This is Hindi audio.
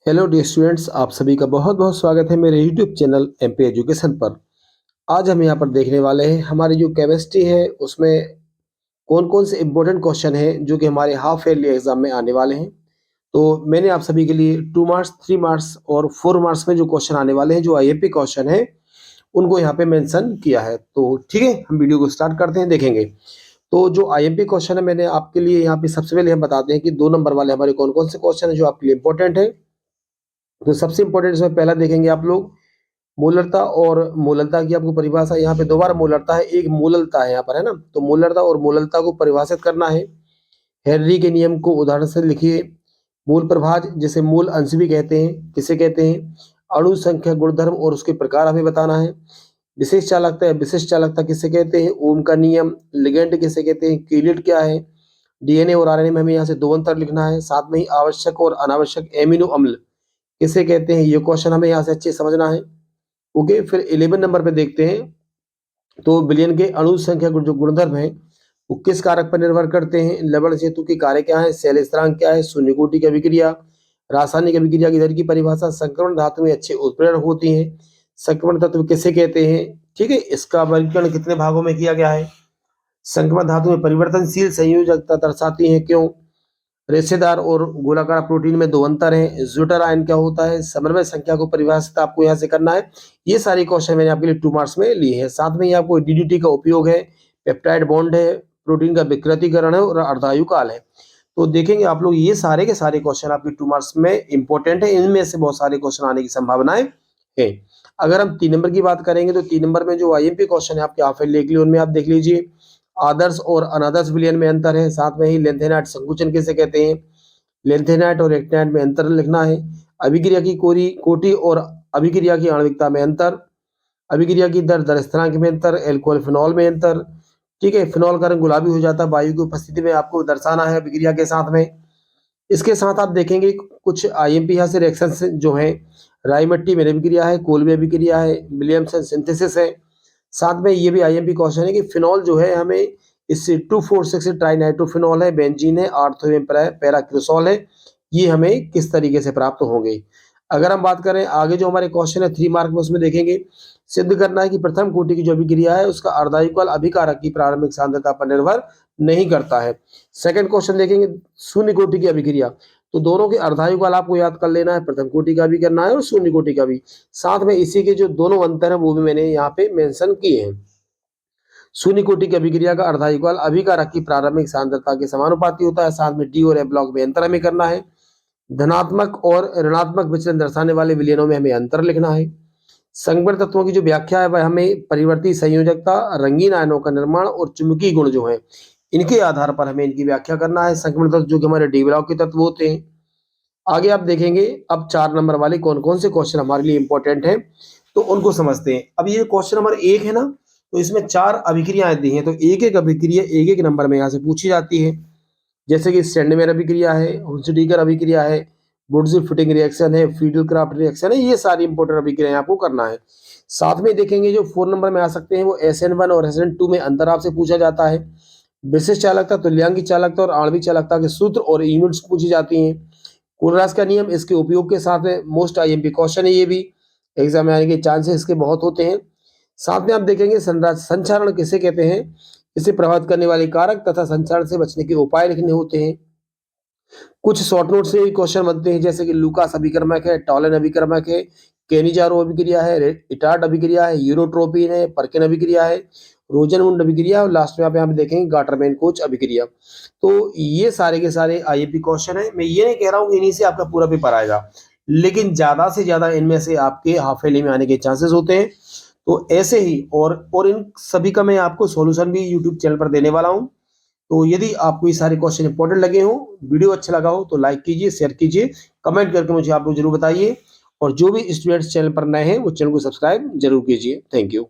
हेलो डियर स्टूडेंट्स, आप सभी का बहुत बहुत स्वागत है मेरे यूट्यूब चैनल एमपी एजुकेशन पर। आज हम यहाँ पर देखने वाले हैं हमारी जो केमिस्ट्री है उसमें कौन कौन से इम्पोर्टेंट क्वेश्चन हैं जो कि हमारे हाफ ईयरली एग्जाम में आने वाले हैं। तो मैंने आप सभी के लिए 2 मार्क्स, 3 मार्क्स और 4 मार्क्स में जो क्वेश्चन आने वाले हैं, जो आईएमपी क्वेश्चन है, उनको यहाँ पे मेंशन किया है। तो ठीक है, हम वीडियो को स्टार्ट करते हैं, देखेंगे। तो जो आईएमपी क्वेश्चन है मैंने आपके लिए यहाँ पे सबसे पहले हम बताते हैं कि 2 नंबर वाले हमारे कौन कौन से क्वेश्चन है जो आपके लिए इंपॉर्टेंट है। तो सबसे इंपॉर्टेंट इसमें पहला देखेंगे आप लोग, मूलरता और मूललता की आपको परिभाषा। यहाँ पे 2 बार मूलरता है, एक मूललता है यहाँ पर, है ना। तो मूलरता और मूललता को परिभाषित करना है। हेनरी के नियम को उदाहरण से लिखिए। मूल प्रभाज, जिसे मूल अंश भी कहते हैं, किसे कहते हैं। अणु संख्या, गुणधर्म और उसके प्रकार हमें बताना है। विशेष चालकता या विशिष्ट चालकता किसे कहते हैं। ओम का नियम। लिगेंड किसे कहते हैं। कीलेट क्या है। डीएनए और आरएनए में हमें यहाँ से 2 अंतर लिखना है। साथ में ही आवश्यक और अनावश्यक एमिनो अम्ल किसे कहते हैं, ये क्वेश्चन हमें यहाँ से अच्छे समझना है। ओके, फिर 11 नंबर पे देखते हैं। तो विलयन के अणु संख्या जो गुणधर्म है वो किस कारक पर निर्भर करते हैं। लवण सेतु के कार्य क्या है। शैल स्थिरांक क्या है। शून्य कोटि की अभिक्रिया। रासायनिक अभिक्रिया की दर की परिभाषा। संक्रमण धातु में अच्छे उत्प्रेरण होती है। संक्रमण तत्व किसे कहते हैं। ठीक है, इसका वर्गीकरण कितने भागों में किया गया है। संक्रमण धातु में परिवर्तनशील संयोजकता दर्शाती है, क्यों। रेशेदार और गोलाकार प्रोटीन में 2 अंतर हैं। ज्यूटर आयन क्या होता है। समन्वय संख्या को परिभाषित आपको यहाँ से करना है। ये सारी क्वेश्चन मैंने आपके लिए 2 मार्क्स में लिए हैं। साथ में ही आपको डीडीटी का उपयोग है, पेप्टाइड बॉन्ड है, प्रोटीन का विकृतीकरण है और अर्धायु काल है। तो देखेंगे आप लोग, ये सारे के सारे क्वेश्चन आपके 2 मार्क्स में इंपॉर्टेंट है। इनमें से बहुत सारे क्वेश्चन आने की संभावनाएं है। अगर हम 3 नंबर की बात करेंगे तो 3 नंबर में जो आईएमपी क्वेश्चन है आपके हाफ ईयरली के लिए, उनमें आप देख लीजिए। आदर्श और अनादर्श विलयन में अंतर है। साथ में ही लेंथेनाइट संकुचन किसे कहते हैं। लेंथेनाइट और एक्टिनाइट में अंतर लिखना है। अभिक्रिया की कोटि और अभिक्रिया की आणविकता में अंतर। अभिक्रिया की दर स्थिरांक में अंतर। एल्कोहल फिनॉल में अंतर। ठीक है, फिनॉल का रंग गुलाबी हो जाता है वायु की उपस्थिति में, आपको दर्शाना है अभिक्रिया के साथ में। इसके साथ आप देखेंगे कुछ आईएमपी यहाँ से रिएक्शंस जो है। राई मिट्टी में अभिक्रिया है, कोलबे अभिक्रिया है, विलियमसन सिंथेसिस है। साथ में ये भी आईएमपी क्वेश्चन है कि फिनॉल जो है हमें इससे 2,4,6 ट्राइनाइट्रोफिनॉल है, बेंजीन है, आर्थोएम पैराक्रिसॉल है, ये हमें किस तरीके से प्राप्त होंगे। अगर हम बात करें आगे जो हमारे क्वेश्चन है 3 मार्क में, उसमें देखेंगे सिद्ध करना है कि प्रथम कोटि की जो अभिक्रिया है उसका अर्धायुकाल अभिकारक की प्रारंभिक सांद्रता पर निर्भर नहीं करता है। सेकंड क्वेश्चन देखेंगे शून्य कोटि की अभिक्रिया। तो दोनों के अर्धायुकाल आपको याद कर लेना है, प्रथम कोटि का भी करना है और शून्य कोटि का भी। साथ में इसी के जो दोनों अंतर है वो भी मैंने यहाँ पे मेंशन किए हैं। शून्य कोटि की अभिक्रिया का अर्धायुकाल अभिकारक की प्रारंभिक सांद्रता के समानुपाती होता है। साथ में डी और एफ ब्लॉक में अंतर हमें करना है। धनात्मक और ऋणात्मक विचलन दर्शाने वाले विलयनों में हमें अंतर लिखना है। संगमरमर तत्वों की जो व्याख्या है वह हमें परिवर्ती संयोजकता, रंगीन आयनों का निर्माण और चुंबकीय गुण जो है, इनके आधार पर हमें इनकी व्याख्या करना है। संगमरमर तत्व जो कि हमारे डी ब्लॉक के तत्व होते हैं। आगे आप देखेंगे अब 4 नंबर वाले कौन कौन से क्वेश्चन हमारे लिए इंपॉर्टेंट हैं, तो उनको समझते हैं। अब ये क्वेश्चन नंबर 1 है ना, तो इसमें 4 अभिक्रियाएं दी हैं, तो एक एक अभिक्रिया एक एक नंबर में यहाँ से पूछी जाती है। जैसे कि स्टैंडमेयर अभिक्रिया है, हुंसडीकर अभिक्रिया है, वुड्स फिटिंग रिएक्शन है, फीडल क्राफ्ट रिएक्शन है, ये सारी इंपॉर्टेंट अभिक्रियाएं आपको करना है। साथ में देखेंगे जो 4 नंबर में आ सकते हैं वो SN1 और SN2 में अंतर आपसे पूछा जाता है। विशिष्ट चालकता, तुल्यांकी चालकता और आणविक चालकता के सूत्र और यूनिट्स पूछी जाती हैं। कुलराज का नियम, इसके उपयोग के साथ में मोस्ट आईएमपी क्वेश्चन है, ये भी एग्जाम में आने के चांसेस इसके बहुत होते हैं। साथ में आप देखेंगे संचारण किसे कहते हैं, इसे प्रभावित करने वाले कारक तथा संचारण से बचने के उपाय लिखने होते हैं। कुछ शॉर्ट नोट से क्वेश्चन बनते हैं, जैसे कि लूकास अभिकर्मक है, टॉलन अभिकर्मक है, केनिजारो अभिक्रिया है, इटार्ड अभिक्रिया है, यूरोट्रोपिन है, पर्किन अभिक्रिया है, रोजनमुंड अभिक्रिया और लास्ट में आप यहाँ पे देखेंगे गाटरमैन कोच अभिक्रिया। तो ये सारे के सारे आईएमपी क्वेश्चन है। मैं ये नहीं कह रहा हूँ कि इन्हीं से आपका पूरा पेपर आएगा, लेकिन ज्यादा से ज्यादा इनमें से आपके हाफ ईयरली में आने के चांसेस होते हैं। तो ऐसे ही और इन सभी का मैं आपको सॉल्यूशन भी यूट्यूब चैनल पर देने वाला हूँ। तो यदि आपको ये सारे क्वेश्चन इंपॉर्टेंट लगे हो, वीडियो अच्छा लगा हो, तो लाइक कीजिए, शेयर कीजिए, कमेंट करके मुझे आप लोग जरूर बताइए। और जो भी स्टूडेंट्स चैनल पर नए हैं वो चैनल को सब्सक्राइब जरूर कीजिए। Thank you.